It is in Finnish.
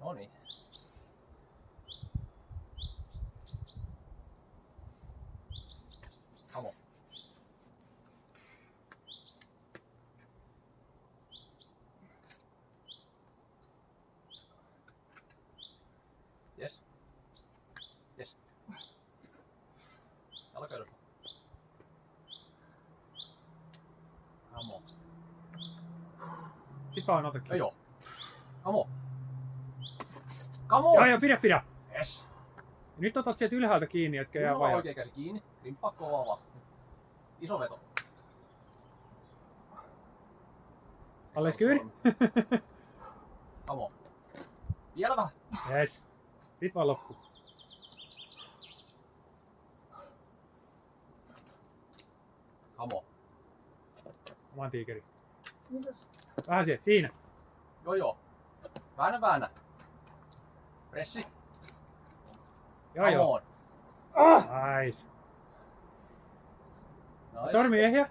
Noniin. Come on. Yes. Yes. Jalkoilusta. Come on. Sit vaan ota kiinni. Joo. Come on. Come on! Joo, pidä. Yes. Ja nyt otat sieltä ylhäältä kiinni, etkä jää Mulla on vajaaksi. oikea käsi kiinni. Rimppaa kovaa vaan. Iso veto. Alles good? Come on. Vielä vähän. Yes. Sit vaan loppu. Come on. Oman tiikeri. Vähän sieltä, siinä. Joo. Väännä. Pressi. Joo. On. Nice. Nice. Sormi ehjä.